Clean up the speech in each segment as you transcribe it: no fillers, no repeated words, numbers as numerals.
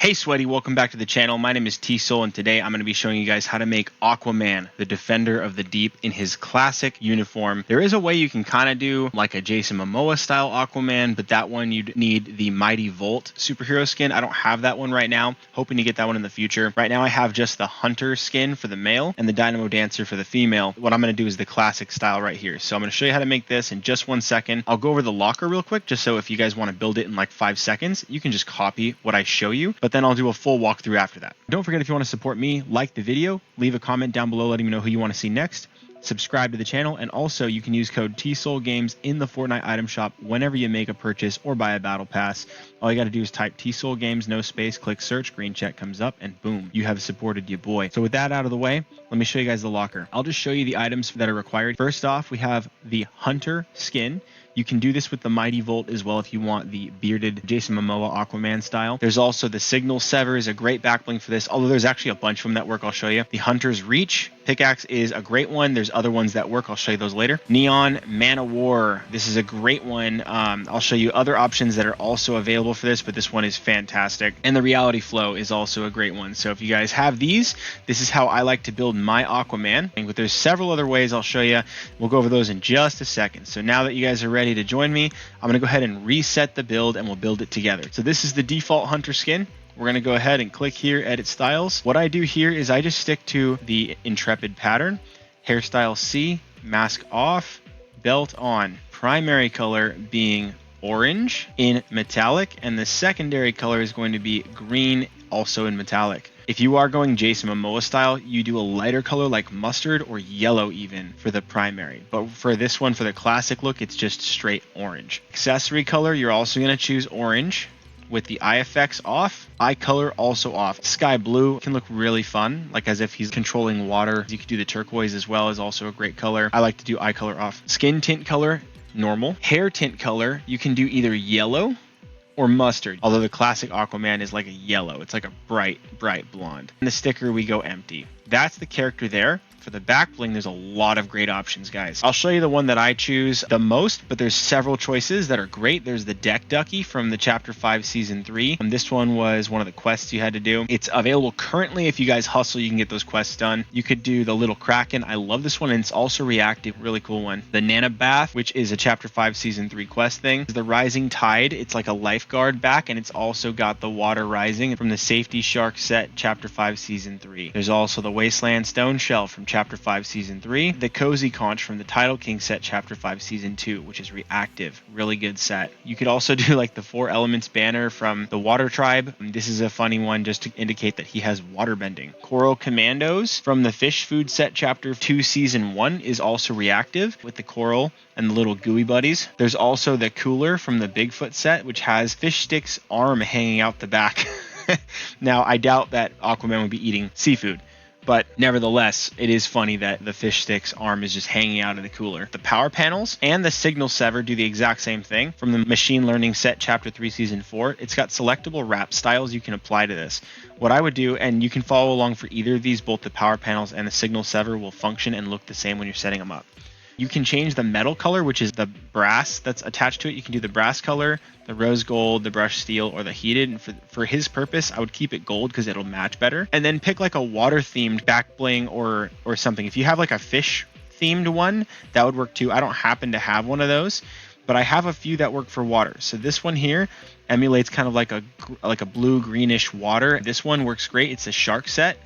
Hey Sweaty, welcome back to the channel. My name is TSOL and today I'm going to be showing you guys how to make AQUAMAN, the Defender of the Deep, in his classic uniform. There is a way you can kind of do like a Jason Momoa style AQUAMAN, but that one you'd need the Mighty Volt superhero skin. I don't have that one right now, hoping to get that one in the future. Right now I have just the Hunter skin for the male and the Dynamo Dancer for the female. What I'm going to do is the classic style right here. So I'm going to show you how to make this in just 1 second. I'll go over the locker real quick, just so if you guys want to build it in like 5 seconds, you can just copy what I show you. But then I'll do a full walkthrough after that. Don't forget, if you want to support me, like the video, leave a comment down below letting me know who you want to see next, subscribe to the channel, and also you can use code TSOL Games in the Fortnite item shop whenever you make a purchase or buy a battle pass. All you got to do is type TSOL Games, no space, click search, green check comes up, and boom, you have supported your boy. So with that out of the way, let me show you guys the locker. I'll just show you the items that are required. First off, we have the Hunter skin. You can do this with the Mighty Volt as well if you want the bearded Jason Momoa AQUAMAN style. There's also the Signal Sever is a great back bling for this, although there's actually a bunch of them that work. I'll show you. The Hunter's Reach pickaxe is a great one. There's other ones that work. I'll show you those later. Neon Man of War. This is a great one. I'll show you other options that are also available for this, but this one is fantastic. And the Reality Flow is also a great one. So if you guys have these, this is how I like to build my AQUAMAN. But there's several other ways I'll show you. We'll go over those in just a second. So now that you guys are ready to join me, I'm going to go ahead and reset the build and we'll build it together. So this is the default Hunter skin. We're going to go ahead and click here, edit styles. What I do here is I just stick to the Intrepid pattern, hairstyle C, mask off, belt on, primary color being orange in metallic, and the secondary color is going to be green, also in metallic. If you are going Jason Momoa style, you do a lighter color like mustard or yellow even for the primary. But for this one, for the classic look, it's just straight orange. Accessory color, you're also going to choose orange with the eye effects off, eye color also off. Sky blue can look really fun, like as if he's controlling water. You could do the turquoise as well, is also a great color. I like to do eye color off. Skin tint color, normal. Hair tint color, you can do either yellow or mustard, although the classic AQUAMAN is like a yellow. It's like a bright blonde. And the sticker, we go empty. That's the character there. For the back bling, there's a lot of great options, guys. I'll show you the one that I choose the most, but there's several choices that are great. There's the Deck Ducky from the Chapter 5 Season 3. And this one was one of the quests you had to do. It's available currently. If you guys hustle, you can get those quests done. You could do the Little Kraken. I love this one, and it's also reactive. Really cool one. The Nana Bath, which is a Chapter 5 Season 3 quest thing. The Rising Tide. It's like a lifeguard back, and it's also got the water rising from the Safety Shark set Chapter 5 Season 3. There's also the Wasteland Stone Shell from Chapter 5 Season 3, the Cozy Conch from the Title King set Chapter 5 Season 2, which is reactive. Really good set. You could also do like the 4 Elements banner from the Water Tribe. This is a funny one just to indicate that he has water bending. Coral Commandos from the Fish Food set Chapter 2 Season 1 is also reactive with the coral and the little gooey buddies. There's also the Cooler from the Bigfoot set, which has Fish Stick's arm hanging out the back. Now, I doubt that AQUAMAN would be eating seafood, but nevertheless, it is funny that the Fish Stick's arm is just hanging out of the cooler. The power panels and the Signal Sever do the exact same thing from the Machine Learning set Chapter 3 Season 4. It's got selectable wrap styles you can apply to this. What I would do, and you can follow along for either of these, both the power panels and the Signal Sever will function and look the same when you're setting them up. You can change the metal color, which is the brass that's attached to it. You can do the brass color, the rose gold, the brushed steel, or the heated. And for his purpose, I would keep it gold because it'll match better. And then pick like a water-themed back bling or something. If you have like a fish-themed one, that would work too. I don't happen to have one of those, but I have a few that work for water. So this one here emulates kind of like a blue-greenish water. This one works great. It's a shark set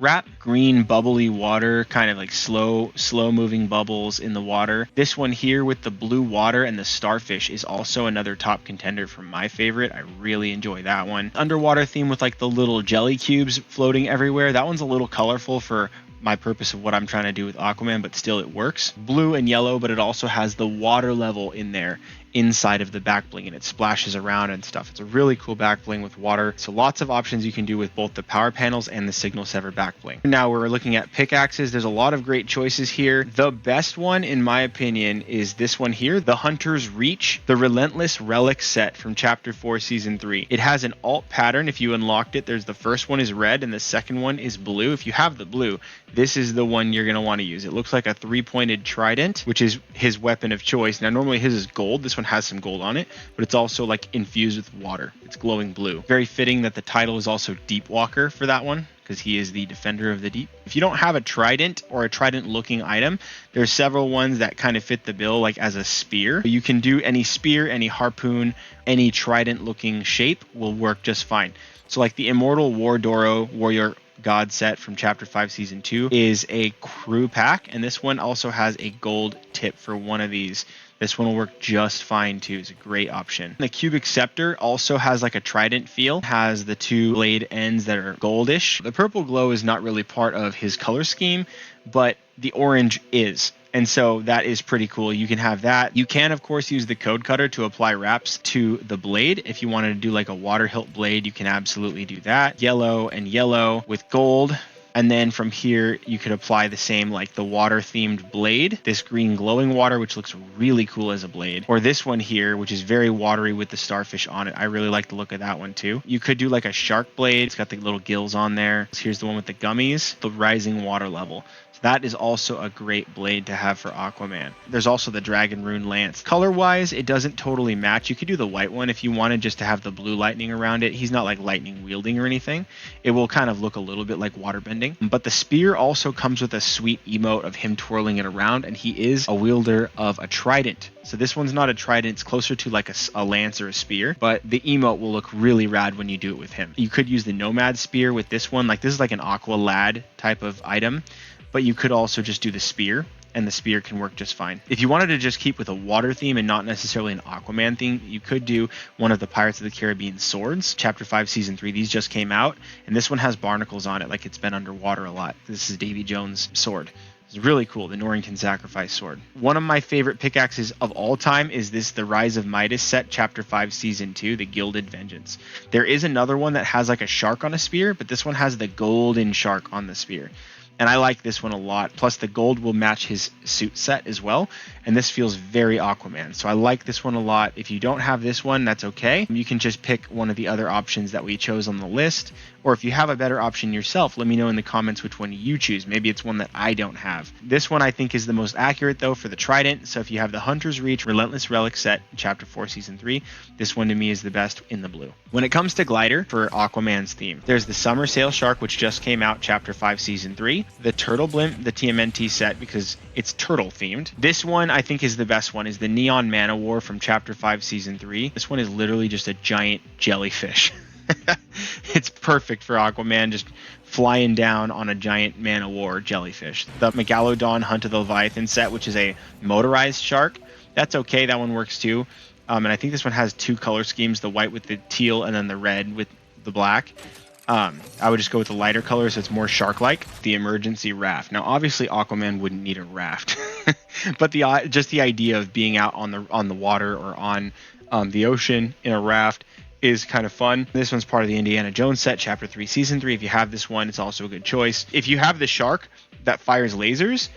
wrap, green bubbly water, kind of like slow moving bubbles in the water. This one here with the blue water and the starfish is also another top contender for my favorite. I really enjoy that one. Underwater theme with like the little jelly cubes floating everywhere. That one's a little colorful for my purpose of what I'm trying to do with AQUAMAN, but still it works. Blue and yellow, but it also has the water level in there inside of the back bling, and it splashes around and stuff. It's a really cool back bling with water. So lots of options you can do with both the power panels and the Signal Sever back bling. Now we're looking at pickaxes. There's a lot of great choices here. The best one, in my opinion, is this one here, the Hunter's Reach, the Relentless Relic set from Chapter 4 Season 3. It has an alt pattern. If you unlocked it, there's the first one is red and the second one is blue. If you have the blue, this is the one you're going to want to use. It looks like a 3-pointed trident, which is his weapon of choice. Now normally his is gold. This one has some gold on it, but it's also like infused with water. It's glowing blue. Very fitting that the title is also Deep Walker for that one, because he is the defender of the deep. If you don't have a trident or a trident looking item, there's several ones that kind of fit the bill, like as a spear. You can do any spear, any harpoon, any trident looking shape will work just fine. So like the Immortal Wardoro Warrior God set from Chapter 5 Season 2 is a crew pack, and this one also has a gold tip for one of these. This one will work just fine too. It's a great option. The Cubic Scepter also has like a trident feel, has the two blade ends that are goldish. The purple glow is not really part of his color scheme, but the orange is. And so that is pretty cool. You can have that. You can, of course, use the code cutter to apply wraps to the blade. If you wanted to do like a water hilt blade, you can absolutely do that. Yellow and yellow with gold. And then from here, you could apply the same, like the water themed blade, this green glowing water, which looks really cool as a blade, or this one here, which is very watery with the starfish on it. I really like the look of that one too. You could do like a shark blade. It's got the little gills on there. So here's the one with the gummies, the rising water level. That is also a great blade to have for Aquaman. There's also the Dragon Rune Lance. Color-wise, it doesn't totally match. You could do the white one if you wanted just to have the blue lightning around it. He's not like lightning wielding or anything. It will kind of look a little bit like waterbending. But the spear also comes with a sweet emote of him twirling it around, and he is a wielder of a trident. So this one's not a trident. It's closer to like a lance or a spear, but the emote will look really rad when you do it with him. You could use the Nomad Spear with this one. Like this is like an Aqua Lad type of item. But you could also just do the spear, and the spear can work just fine. If you wanted to just keep with a water theme and not necessarily an Aquaman theme, you could do one of the Pirates of the Caribbean swords. Chapter 5, Season 3, these just came out, and this one has barnacles on it, like it's been underwater a lot. This is Davy Jones' sword. It's really cool, the Norrington Sacrifice sword. One of my favorite pickaxes of all time is this, the Rise of Midas set, Chapter 5, Season 2, the Gilded Vengeance. There is another one that has like a shark on a spear, but this one has the golden shark on the spear. And I like this one a lot. Plus the gold will match his suit set as well. And this feels very Aquaman. So I like this one a lot. If you don't have this one, that's okay. You can just pick one of the other options that we chose on the list. Or if you have a better option yourself, let me know in the comments which one you choose. Maybe it's one that I don't have. This one I think is the most accurate though for the Trident. So if you have the Hunter's Reach Relentless Relic set, Chapter 4, Season 3, this one to me is the best in the blue. When it comes to glider for Aquaman's theme, there's the Summer Sail Shark, which just came out, Chapter 5, Season 3. The Turtle Blimp, the TMNT set, because it's turtle themed. This one I think is the best one, is the Neon Man of War from Chapter 5, Season 3. This one is literally just a giant jellyfish. It's perfect for Aquaman, just flying down on a giant man of war jellyfish. The Megalodon Hunt of the Leviathan set, which is a motorized shark, that's okay. That one works too. And I think this one has two color schemes, the white with the teal and then the red with the black. I would just go with the lighter color so it's more shark-like. The Emergency Raft. Now, obviously, Aquaman wouldn't need a raft, but just the idea of being out on the water or on the ocean in a raft is kind of fun. This one's part of the Indiana Jones set, Chapter 3, Season 3. If you have this one, it's also a good choice. If you have the shark that fires lasers,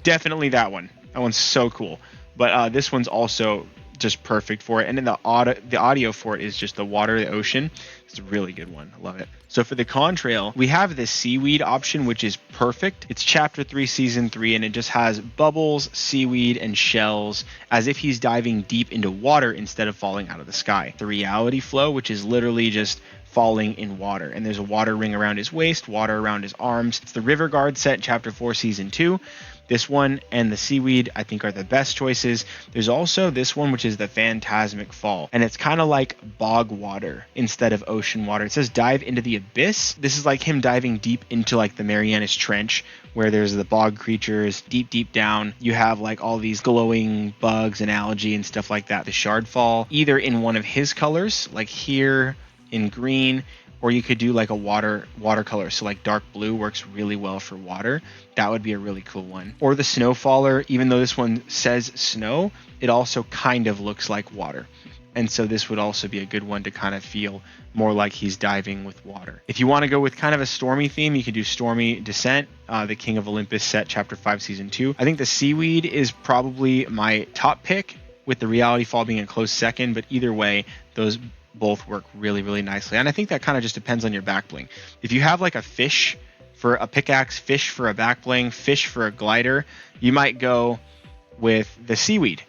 definitely that one. That one's so cool. But this one's also just perfect for it. And then the audio for it is just the water, the ocean. It's a really good one. I love it. So for the contrail, we have the seaweed option, which is perfect. It's Chapter 3, Season 3, and it just has bubbles, seaweed, and shells as if he's diving deep into water instead of falling out of the sky. The Reality Flow, which is literally just falling in water. And there's a water ring around his waist, water around his arms. It's the River Guard set, Chapter 4, Season 2. This one and the seaweed, I think, are the best choices. There's also this one, which is the Phantasmic Fall. And it's kind of like bog water instead of ocean water. It says dive into the abyss. This is like him diving deep into like the Marianas Trench, where there's the bog creatures deep, deep down. You have like all these glowing bugs and algae and stuff like that. The Shardfall, either in one of his colors, like here in green, or you could do like a watercolor. So like dark blue works really well for water. That would be a really cool one. Or the Snowfaller, even though this one says snow, it also kind of looks like water. And so this would also be a good one to kind of feel more like he's diving with water. If you want to go with kind of a stormy theme, you could do Stormy Descent, the King of Olympus set, Chapter 5, Season 2. I think the seaweed is probably my top pick, with the Reality Fall being a close second, but either way, those both work really, really nicely. And I think that kind of just depends on your back bling. If you have like a fish for a pickaxe, fish for a back bling, fish for a glider, you might go with the seaweed.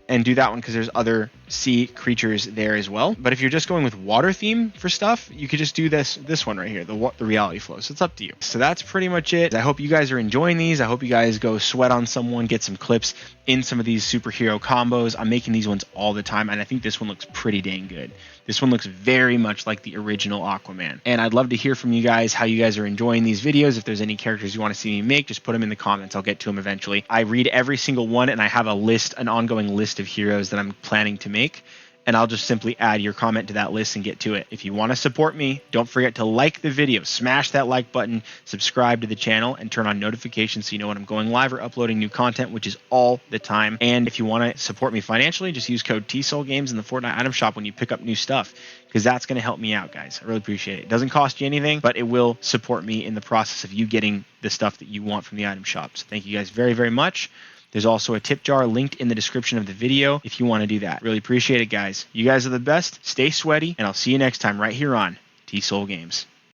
and do that one because there's other sea creatures there as well. But if you're just going with water theme for stuff, you could just do this one right here, the reality flow. So it's up to you. So that's pretty much it. I hope you guys are enjoying these. I hope you guys go sweat on someone, get some clips in some of these superhero combos. I'm making these ones all the time, and I think this one looks pretty dang good. This one looks very much like the original Aquaman. And I'd love to hear from you guys how you guys are enjoying these videos. If there's any characters you want to see me make, just put them in the comments. I'll get to them eventually. I read every single one, and I have an ongoing list of heroes that I'm planning to make. And I'll just simply add your comment to that list and get to it. If you want to support me, don't forget to like the video, smash that like button, subscribe to the channel, and turn on notifications so you know when I'm going live or uploading new content, which is all the time. And if you want to support me financially, just use code TSOL Games in the Fortnite item shop when you pick up new stuff, because that's going to help me out, guys. I really appreciate it. It doesn't cost you anything, but it will support me in the process of you getting the stuff that you want from the item shop. So thank you guys very, very much. There's also a tip jar linked in the description of the video if you want to do that. Really appreciate it, guys. You guys are the best. Stay sweaty, and I'll see you next time right here on TSOL Games.